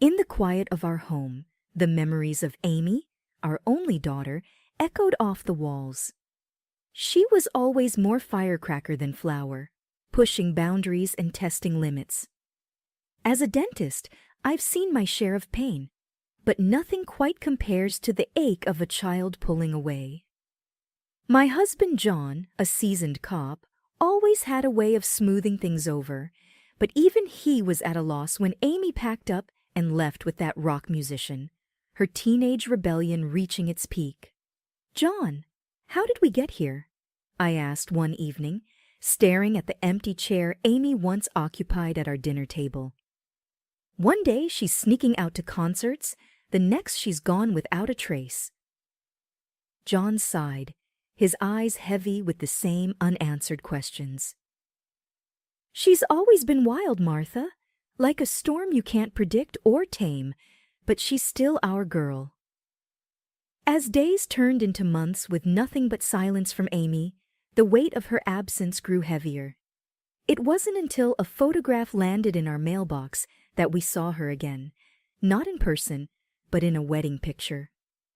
In the quiet of our home, the memories of Amy, our only daughter, echoed off the walls. She was always more firecracker than flower, pushing boundaries and testing limits. As a dentist, I've seen my share of pain, but nothing quite compares to the ache of a child pulling away. My husband John, a seasoned cop, always had a way of smoothing things over, but even he was at a loss when Amy packed up and left with that rock musician, her teenage rebellion reaching its peak. "John, how did we get here?" I asked one evening, staring at the empty chair Amy once occupied at our dinner table. One day she's sneaking out to concerts, the next she's gone without a trace. John sighed, his eyes heavy with the same unanswered questions. "She's always been wild, Martha, like a storm you can't predict or tame, but she's still our girl." As days turned into months with nothing but silence from Amy, the weight of her absence grew heavier. It wasn't until a photograph landed in our mailbox that we saw her again, not in person, but in a wedding picture,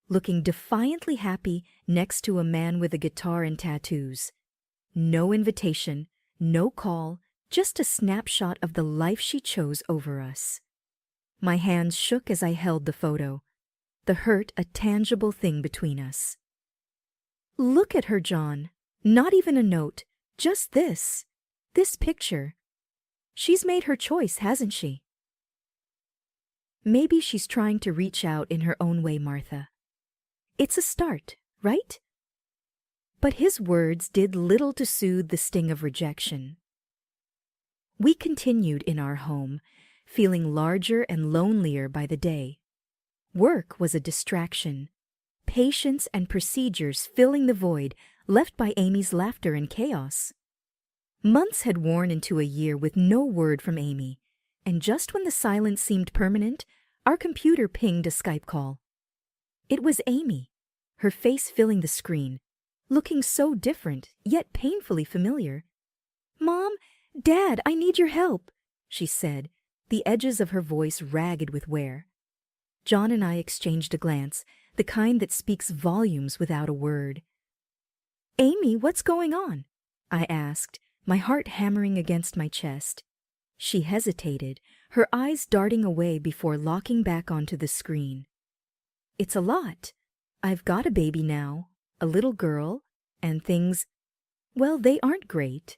looking defiantly happy next to a man with a guitar and tattoos. No invitation, no call, just a snapshot of the life she chose over us. My hands shook as I held the photo, the hurt a tangible thing between us. "Look at her, John. Not even a note, just this picture. She's made her choice, hasn't she?" "Maybe she's trying to reach out in her own way, Martha. It's a start, right?" But his words did little to soothe the sting of rejection. We continued in our home, feeling larger and lonelier by the day. Work was a distraction, patience and procedures filling the void left by Amy's laughter and chaos. Months had worn into a year with no word from Amy, and just when the silence seemed permanent, our computer pinged a Skype call. It was Amy, her face filling the screen, looking so different, yet painfully familiar. "Mom, Dad, I need your help," she said, the edges of her voice ragged with wear. John and I exchanged a glance, the kind that speaks volumes without a word. "Amy, what's going on?" I asked, my heart hammering against my chest. She hesitated, her eyes darting away before locking back onto the screen. "It's a lot. I've got a baby now, a little girl, and things, well, they aren't great.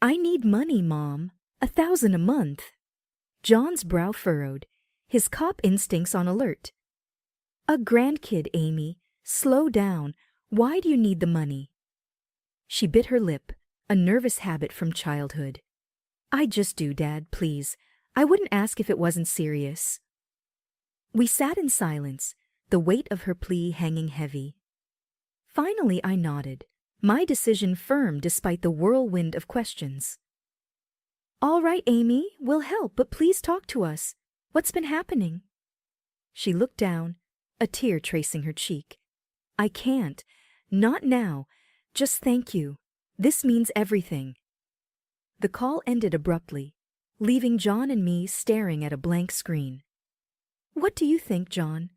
I need money, Mom. 1,000 a month." John's brow furrowed, his cop instincts on alert. "A grandkid, Amy. Slow down. Why do you need the money?" She bit her lip, a nervous habit from childhood. "I just do, Dad, please. I wouldn't ask if it wasn't serious." We sat in silence, the weight of her plea hanging heavy. Finally I nodded, my decision firm despite the whirlwind of questions. "All right, Amy, we'll help, but please talk to us. What's been happening?" She looked down, a tear tracing her cheek. "I can't. Not now. Just thank you. This means everything." The call ended abruptly, leaving John and me staring at a blank screen. "What do you think, John?"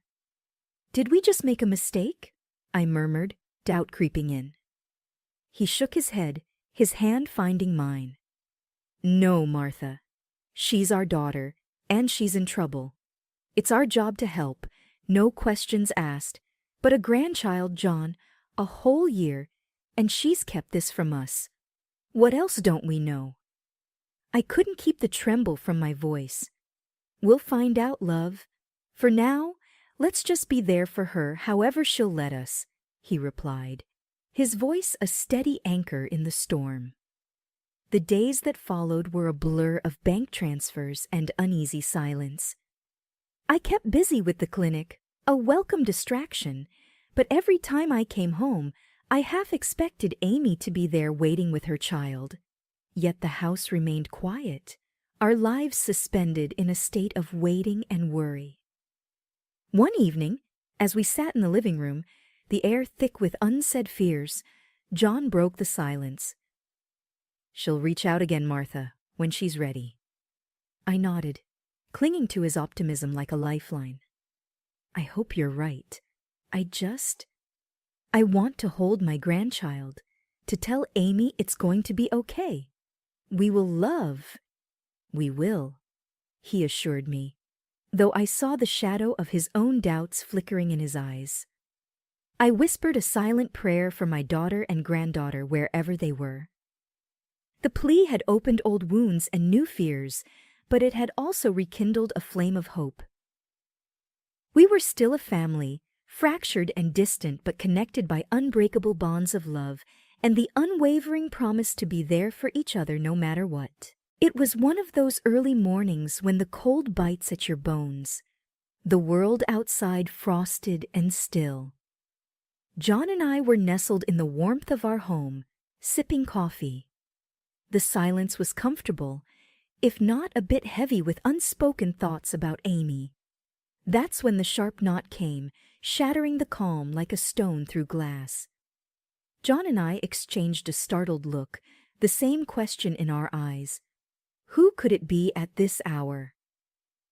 "Did we just make a mistake?" I murmured, doubt creeping in. He shook his head, his hand finding mine. "No, Martha. She's our daughter, and she's in trouble. It's our job to help, no questions asked, but a grandchild, John, a whole year, and she's kept this from us. What else don't we know?" I couldn't keep the tremble from my voice. "We'll find out, love. For now, let's just be there for her however she'll let us," he replied, his voice a steady anchor in the storm. The days that followed were a blur of bank transfers and uneasy silence. I kept busy with the clinic, a welcome distraction, but every time I came home, I half expected Amy to be there waiting with her child. Yet the house remained quiet, our lives suspended in a state of waiting and worry. One evening, as we sat in the living room, the air thick with unsaid fears, John broke the silence. "She'll reach out again, Martha, when she's ready." I nodded. clinging to his optimism like a lifeline. I hope you're right. I want to hold my grandchild, to tell Amy it's going to be okay. We will love. We will, he assured me, though I saw the shadow of his own doubts flickering in his eyes. I whispered a silent prayer for my daughter and granddaughter wherever they were. The plea had opened old wounds and new fears, but it had also rekindled a flame of hope. We were still a family, fractured and distant but connected by unbreakable bonds of love and the unwavering promise to be there for each other no matter what. It was one of those early mornings when the cold bites at your bones, the world outside frosted and still. John and I were nestled in the warmth of our home, sipping coffee. The silence was comfortable, if not a bit heavy with unspoken thoughts about Amy. That's when the sharp knot came, shattering the calm like a stone through glass. John and I exchanged a startled look, the same question in our eyes. Who could it be at this hour?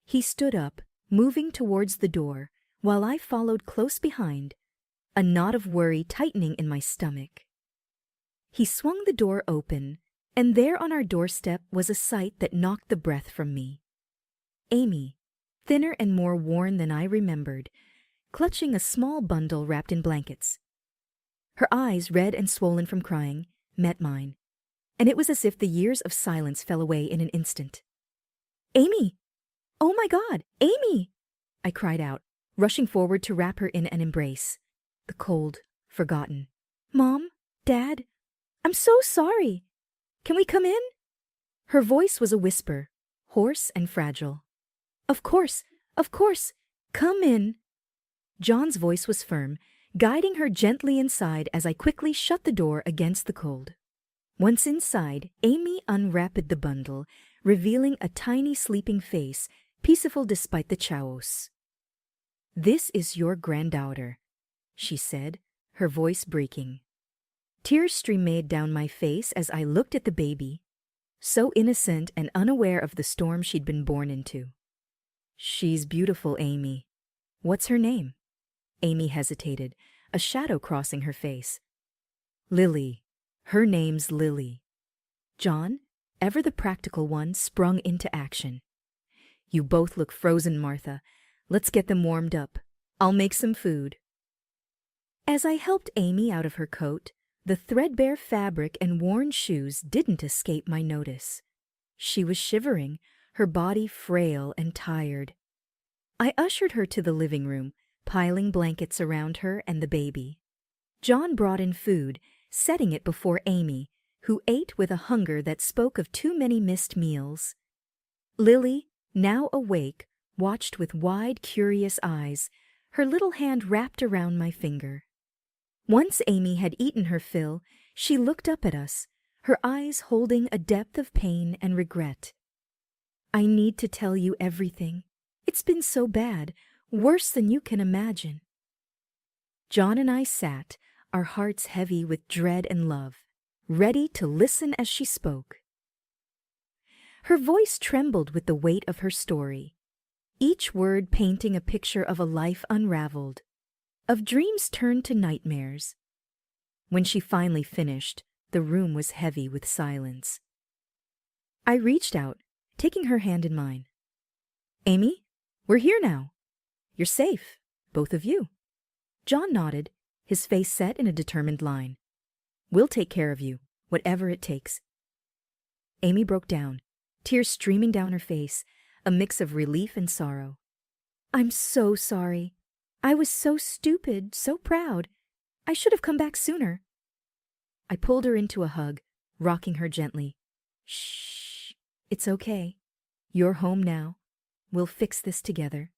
He stood up, moving towards the door, while I followed close behind, a knot of worry tightening in my stomach. He swung the door open, and there on our doorstep was a sight that knocked the breath from me. Amy, thinner and more worn than I remembered, clutching a small bundle wrapped in blankets. Her eyes, red and swollen from crying, met mine, and it was as if the years of silence fell away in an instant. "Amy! Oh my God, Amy!" I cried out, rushing forward to wrap her in an embrace. The cold, forgotten. "Mom, Dad, I'm so sorry. Can we come in?" Her voice was a whisper, hoarse and fragile. Of course, come in." John's voice was firm, guiding her gently inside as I quickly shut the door against the cold. Once inside, Amy unwrapped the bundle, revealing a tiny sleeping face, peaceful despite the chaos. "This is your granddaughter," she said, her voice breaking. Tears streamed down my face as I looked at the baby, so innocent and unaware of the storm she'd been born into. "She's beautiful, Amy. What's her name?" Amy hesitated, a shadow crossing her face. "Lily. Her name's Lily." John, ever the practical one, sprung into action. "You both look frozen, Martha. Let's get them warmed up. I'll make some food." As I helped Amy out of her coat, the threadbare fabric and worn shoes didn't escape my notice. She was shivering, her body frail and tired. I ushered her to the living room, piling blankets around her and the baby. John brought in food, setting it before Amy, who ate with a hunger that spoke of too many missed meals. Lily, now awake, watched with wide, curious eyes, her little hand wrapped around my finger. Once Amy had eaten her fill, she looked up at us, her eyes holding a depth of pain and regret. "I need to tell you everything. It's been so bad, worse than you can imagine." John and I sat, our hearts heavy with dread and love, ready to listen as she spoke. Her voice trembled with the weight of her story, each word painting a picture of a life unraveled, of dreams turned to nightmares. When she finally finished, the room was heavy with silence. I reached out, taking her hand in mine. "Amy, we're here now. You're safe, both of you." John nodded, his face set in a determined line. "We'll take care of you, whatever it takes." Amy broke down, tears streaming down her face, a mix of relief and sorrow. "I'm so sorry. I was so stupid, so proud. I should have come back sooner." I pulled her into a hug, rocking her gently. "Shh, it's okay. You're home now. We'll fix this together."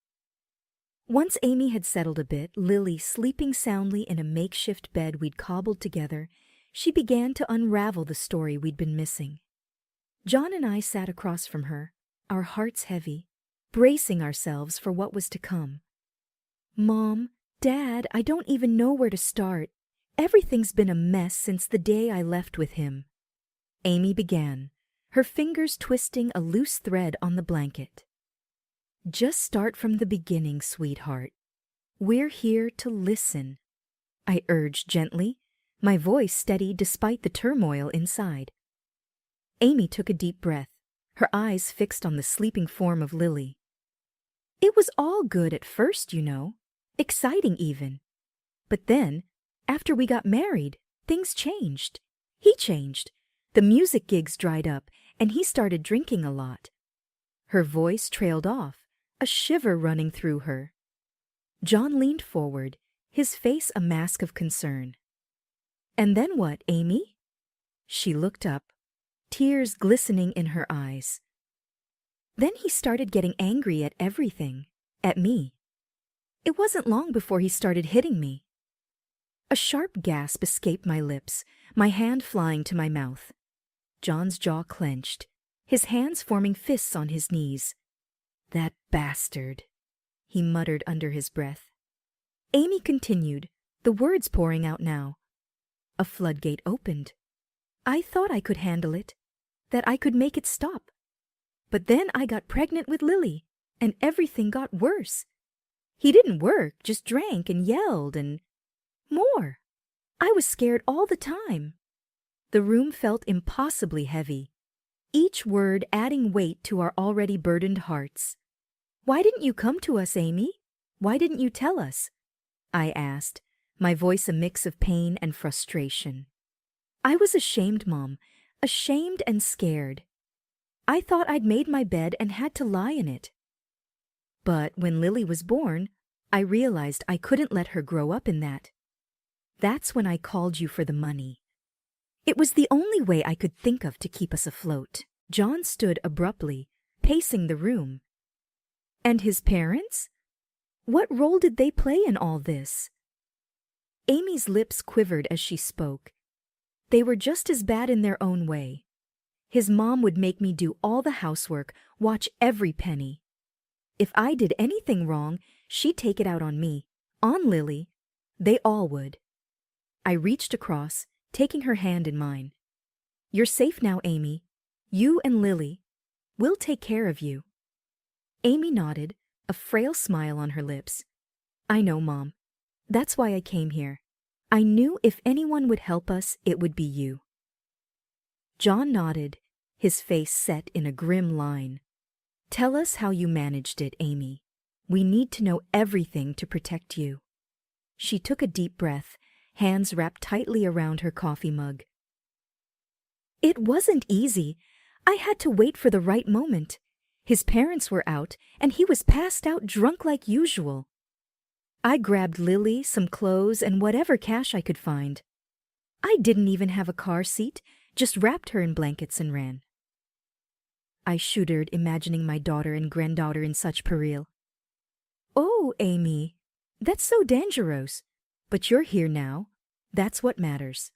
Once Amy had settled a bit, Lily sleeping soundly in a makeshift bed we'd cobbled together, she began to unravel the story we'd been missing. John and I sat across from her, our hearts heavy, bracing ourselves for what was to come. "Mom, Dad, I don't even know where to start. Everything's been a mess since the day I left with him." Amy began, her fingers twisting a loose thread on the blanket. Just start from the beginning, sweetheart. We're here to listen, I urged gently, my voice steady despite the turmoil inside. Amy took a deep breath, her eyes fixed on the sleeping form of Lily. It was all good at first, you know, exciting even. But then, after we got married, things changed. He changed. The music gigs dried up, and he started drinking a lot. Her voice trailed off, a shiver running through her. John leaned forward, his face a mask of concern. And then what, Amy? She looked up, tears glistening in her eyes. Then he started getting angry at everything, at me. It wasn't long before he started hitting me. A sharp gasp escaped my lips, my hand flying to my mouth. John's jaw clenched, his hands forming fists on his knees. That bastard, he muttered under his breath. Amy continued, the words pouring out now. A floodgate opened. I thought I could handle it, that I could make it stop. But then I got pregnant with Lily, and everything got worse. He didn't work, just drank and yelled and more. I was scared all the time. The room felt impossibly heavy, each word adding weight to our already burdened hearts. Why didn't you come to us, Amy? Why didn't you tell us? I asked, my voice a mix of pain and frustration. I was ashamed, Mom, ashamed and scared. I thought I'd made my bed and had to lie in it. But when Lily was born, I realized I couldn't let her grow up in that. That's when I called you for the money. It was the only way I could think of to keep us afloat. John stood abruptly, pacing the room. And his parents? What role did they play in all this? Amy's lips quivered as she spoke. They were just as bad in their own way. His mom would make me do all the housework, watch every penny. If I did anything wrong, she'd take it out on me, on Lily. They all would. I reached across, taking her hand in mine. You're safe now, Amy. You and Lily. We'll take care of you. Amy nodded, a frail smile on her lips. I know, Mom. That's why I came here. I knew if anyone would help us, it would be you. John nodded, his face set in a grim line. Tell us how you managed it, Amy. We need to know everything to protect you. She took a deep breath, hands wrapped tightly around her coffee mug. It wasn't easy. I had to wait for the right moment. His parents were out, and he was passed out drunk like usual. I grabbed Lily, some clothes, and whatever cash I could find. I didn't even have a car seat, just wrapped her in blankets and ran. I shuddered, imagining my daughter and granddaughter in such peril. Oh, Amy, that's so dangerous. But you're here now. That's what matters.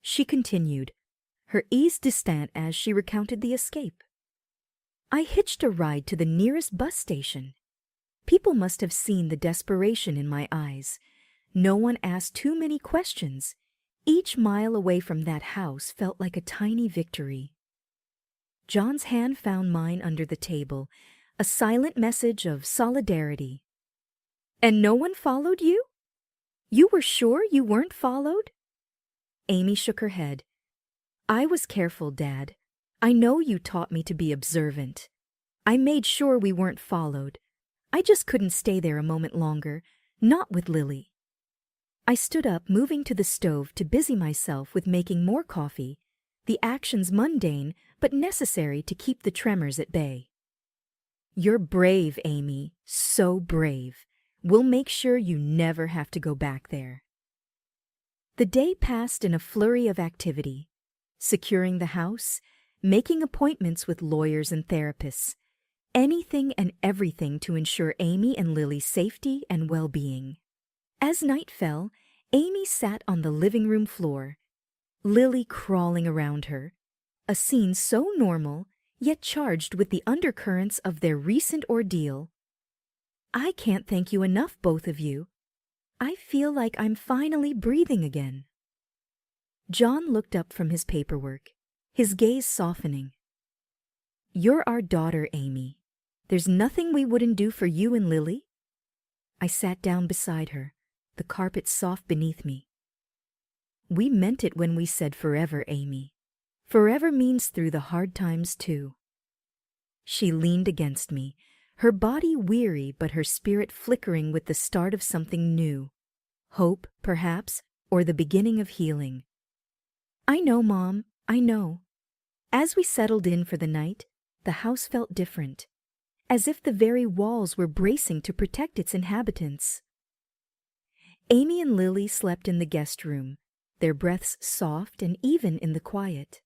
She continued, her ease distant as she recounted the escape. I hitched a ride to the nearest bus station. People must have seen the desperation in my eyes. No one asked too many questions. Each mile away from that house felt like a tiny victory. John's hand found mine under the table, a silent message of solidarity. And no one followed you? You were sure you weren't followed? Amy shook her head. I was careful, Dad. I know you taught me to be observant. I made sure we weren't followed. I just couldn't stay there a moment longer, not with Lily. I stood up, moving to the stove to busy myself with making more coffee, the actions mundane but necessary to keep the tremors at bay. You're brave, Amy, so brave. We'll make sure you never have to go back there. The day passed in a flurry of activity, securing the house, making appointments with lawyers and therapists, anything and everything to ensure Amy and Lily's safety and well-being. As night fell, Amy sat on the living room floor, Lily crawling around her, a scene so normal, yet charged with the undercurrents of their recent ordeal. I can't thank you enough, both of you. I feel like I'm finally breathing again. John looked up from his paperwork, his gaze softening. You're our daughter, Amy. There's nothing we wouldn't do for you and Lily." I sat down beside her, the carpet soft beneath me. "We meant it when we said forever, Amy. Forever means through the hard times, too." She leaned against me, her body weary but her spirit flickering with the start of something new. Hope, perhaps, or the beginning of healing. "I know, Mom, I know." As we settled in for the night, the house felt different, as if the very walls were bracing to protect its inhabitants. Amy and Lily slept in the guest room, their breaths soft and even in the quiet.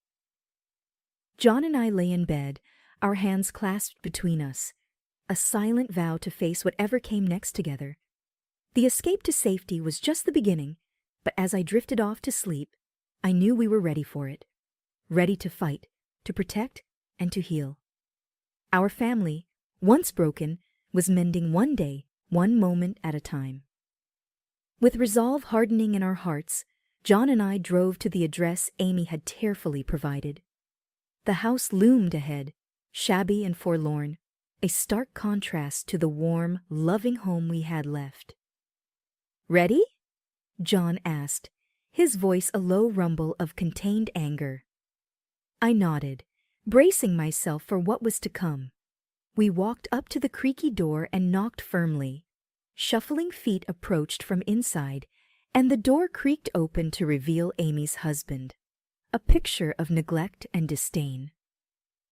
John and I lay in bed, our hands clasped between us, a silent vow to face whatever came next together. The escape to safety was just the beginning, but as I drifted off to sleep, I knew we were ready for it. Ready to fight, to protect, and to heal. Our family, once broken, was mending one day, one moment at a time. With resolve hardening in our hearts, John and I drove to the address Amy had tearfully provided. The house loomed ahead, shabby and forlorn, a stark contrast to the warm, loving home we had left. "Ready?" John asked, his voice a low rumble of contained anger. I nodded, bracing myself for what was to come. We walked up to the creaky door and knocked firmly. Shuffling feet approached from inside, and the door creaked open to reveal Amy's husband, a picture of neglect and disdain.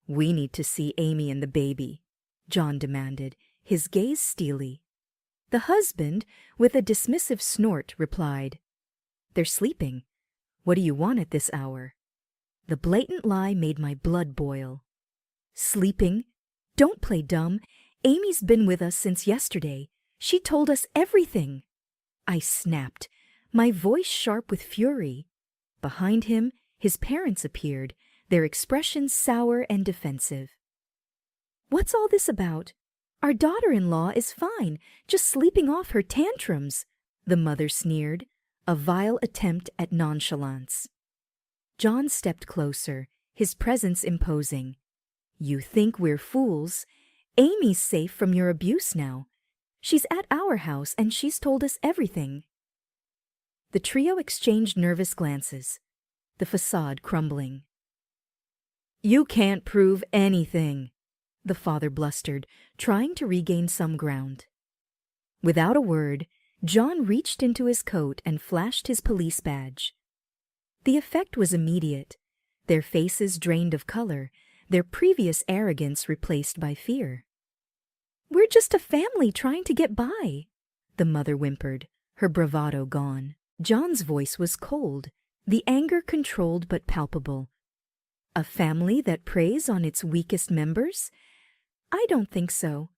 "We need to see Amy and the baby," John demanded, his gaze steely. The husband, with a dismissive snort, replied, "They're sleeping. What do you want at this hour?" The blatant lie made my blood boil. "Sleeping? Don't play dumb. Amy's been with us since yesterday. She told us everything." I snapped, my voice sharp with fury. Behind him, his parents appeared, their expressions sour and defensive. "What's all this about? Our daughter-in-law is fine, just sleeping off her tantrums," the mother sneered, a vile attempt at nonchalance. John stepped closer, his presence imposing. "You think we're fools? Amy's safe from your abuse now. She's at our house and she's told us everything." The trio exchanged nervous glances, the facade crumbling. "You can't prove anything," the father blustered, trying to regain some ground. Without a word, John reached into his coat and flashed his police badge. The effect was immediate, their faces drained of color, their previous arrogance replaced by fear. "We're just a family trying to get by," the mother whimpered, her bravado gone. John's voice was cold, the anger controlled but palpable. "A family that preys on its weakest members? I don't think so.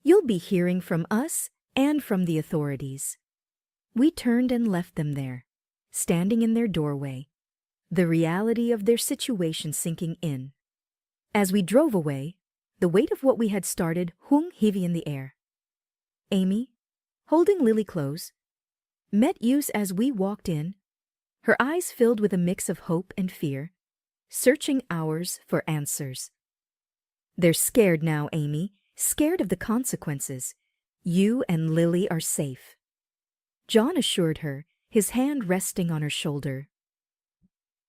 You'll be hearing from us and from the authorities." We turned and left them there, standing in their doorway, the reality of their situation sinking in. As we drove away, the weight of what we had started hung heavy in the air. Amy, holding Lily close, met use as we walked in, her eyes filled with a mix of hope and fear, searching ours for answers. "They're scared now, Amy, scared of the consequences. You and Lily are safe," John assured her, his hand resting on her shoulder.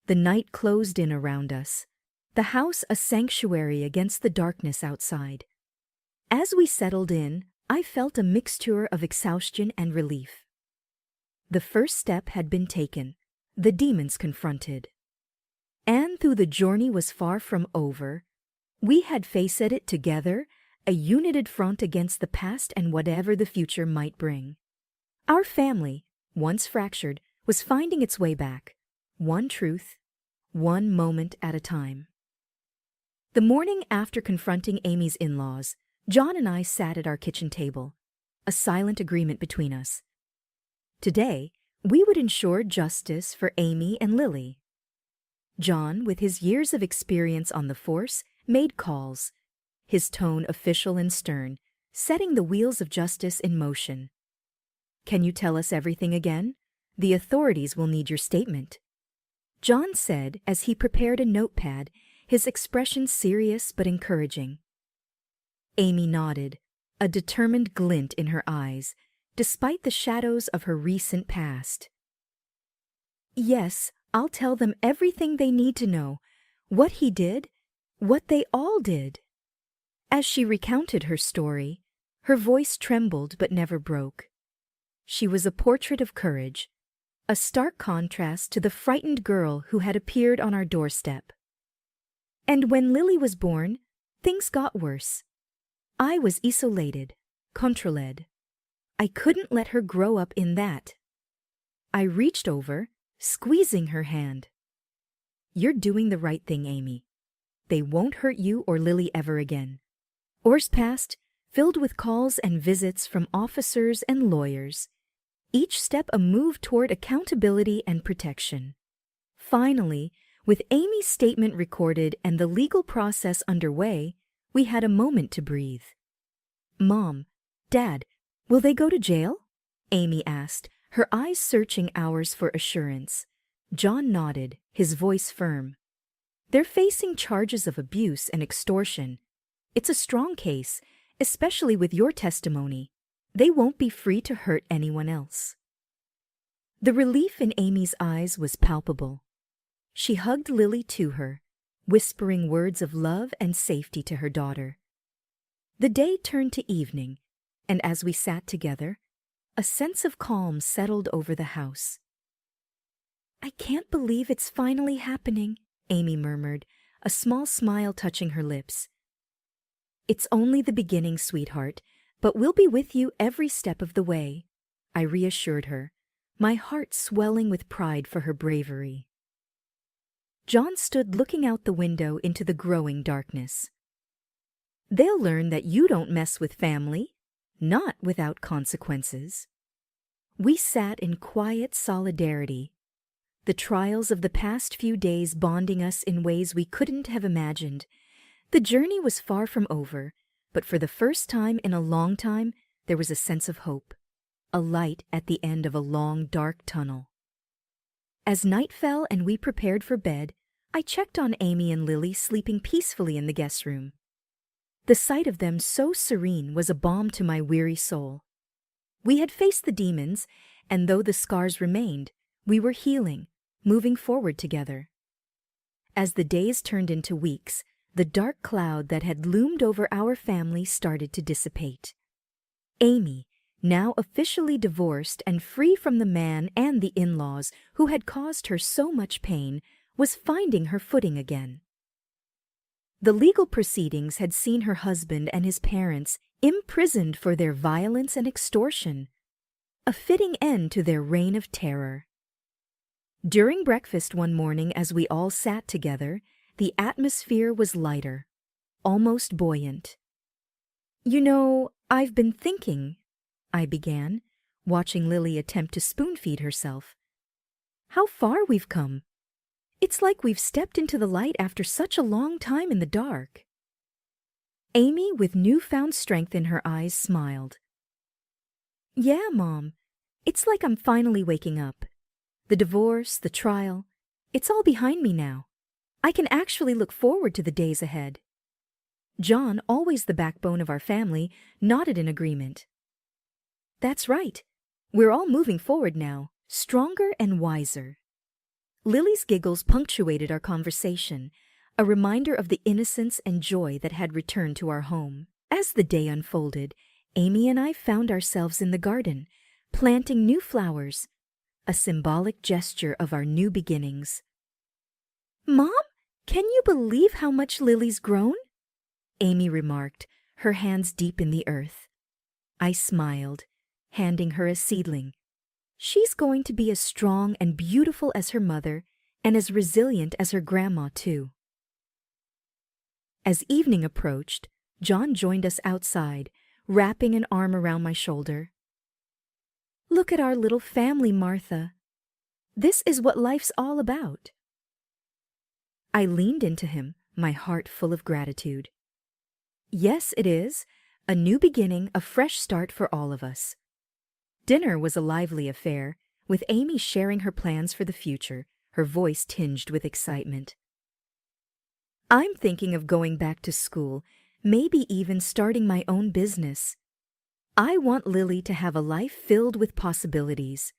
The night closed in around us, the house a sanctuary against the darkness outside. As we settled in, I felt a mixture of exhaustion and relief. The first step had been taken, the demons confronted. And though the journey was far from over, we had faced it together, a united front against the past and whatever the future might bring. Our family, once fractured, was finding its way back, one truth, one moment at a time. The morning after confronting Amy's in-laws, John and I sat at our kitchen table, a silent agreement between us. Today, we would ensure justice for Amy and Lily. John, with his years of experience on the force, made calls, his tone official and stern, setting the wheels of justice in motion. "Can you tell us everything again? The authorities will need your statement," John said as he prepared a notepad, his expression serious but encouraging. Amy nodded, a determined glint in her eyes, despite the shadows of her recent past. Yes, I'll tell them everything they need to know. What he did, what they all did. As she recounted her story, her voice trembled but never broke. She was a portrait of courage, a stark contrast to the frightened girl who had appeared on our doorstep. And when Lily was born, things got worse. I was isolated, controled. I couldn't let her grow up in that. I reached over, squeezing her hand. You're doing the right thing, Amy. They won't hurt you or Lily ever again. Hours passed, filled with calls and visits from officers and lawyers, each step a move toward accountability and protection. Finally, with Amy's statement recorded and the legal process underway, we had a moment to breathe. Mom, Dad, will they go to jail? Amy asked, her eyes searching ours for assurance. John nodded, his voice firm. They're facing charges of abuse and extortion. It's a strong case, especially with your testimony. They won't be free to hurt anyone else. The relief in Amy's eyes was palpable. She hugged Lily to her, whispering words of love and safety to her daughter. The day turned to evening, and as we sat together, a sense of calm settled over the house. I can't believe it's finally happening, Amy murmured, a small smile touching her lips. It's only the beginning, sweetheart, but we'll be with you every step of the way, I reassured her, my heart swelling with pride for her bravery. John stood looking out the window into the growing darkness. They'll learn that you don't mess with family, not without consequences. We sat in quiet solidarity, the trials of the past few days bonding us in ways we couldn't have imagined. The journey was far from over, but for the first time in a long time, there was a sense of hope, a light at the end of a long, dark tunnel. As night fell and we prepared for bed, I checked on Amy and Lily sleeping peacefully in the guest room. The sight of them so serene was a balm to my weary soul. We had faced the demons, and though the scars remained, we were healing, moving forward together. As the days turned into weeks, the dark cloud that had loomed over our family started to dissipate. Amy, now officially divorced and free from the man and the in-laws who had caused her so much pain, was finding her footing again. The legal proceedings had seen her husband and his parents imprisoned for their violence and extortion, a fitting end to their reign of terror. During breakfast one morning as we all sat together, the atmosphere was lighter, almost buoyant. You know, I've been thinking, I began, watching Lily attempt to spoon-feed herself. How far we've come. It's like we've stepped into the light after such a long time in the dark. Amy, with newfound strength in her eyes, smiled. Yeah, Mom. It's like I'm finally waking up. The divorce, the trial, it's all behind me now. I can actually look forward to the days ahead. John, always the backbone of our family, nodded in agreement. That's right. We're all moving forward now, stronger and wiser. Lily's giggles punctuated our conversation, a reminder of the innocence and joy that had returned to our home. As the day unfolded, Amy and I found ourselves in the garden, planting new flowers, a symbolic gesture of our new beginnings. Mom, can you believe how much Lily's grown? Amy remarked, her hands deep in the earth. I smiled, handing her a seedling. She's going to be as strong and beautiful as her mother, and as resilient as her grandma, too. As evening approached, John joined us outside, wrapping an arm around my shoulder. Look at our little family, Martha. This is what life's all about. I leaned into him, my heart full of gratitude. Yes, it is. A new beginning, a fresh start for all of us. Dinner was a lively affair, with Amy sharing her plans for the future, her voice tinged with excitement. I'm thinking of going back to school, maybe even starting my own business. I want Lily to have a life filled with possibilities."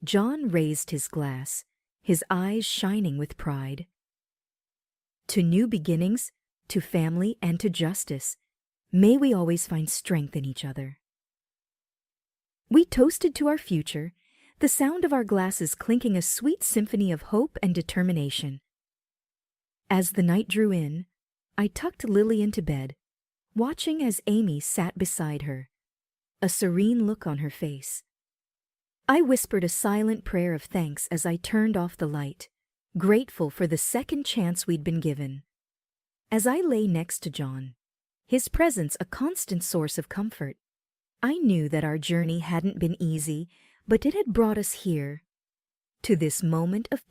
John raised his glass, his eyes shining with pride. "To new beginnings, to family, and to justice, may we always find strength in each other." We toasted to our future, the sound of our glasses clinking a sweet symphony of hope and determination. As the night drew in, I tucked Lily into bed, watching as Amy sat beside her, a serene look on her face. I whispered a silent prayer of thanks as I turned off the light, grateful for the second chance we'd been given. As I lay next to John, his presence a constant source of comfort, I knew that our journey hadn't been easy, but it had brought us here, to this moment of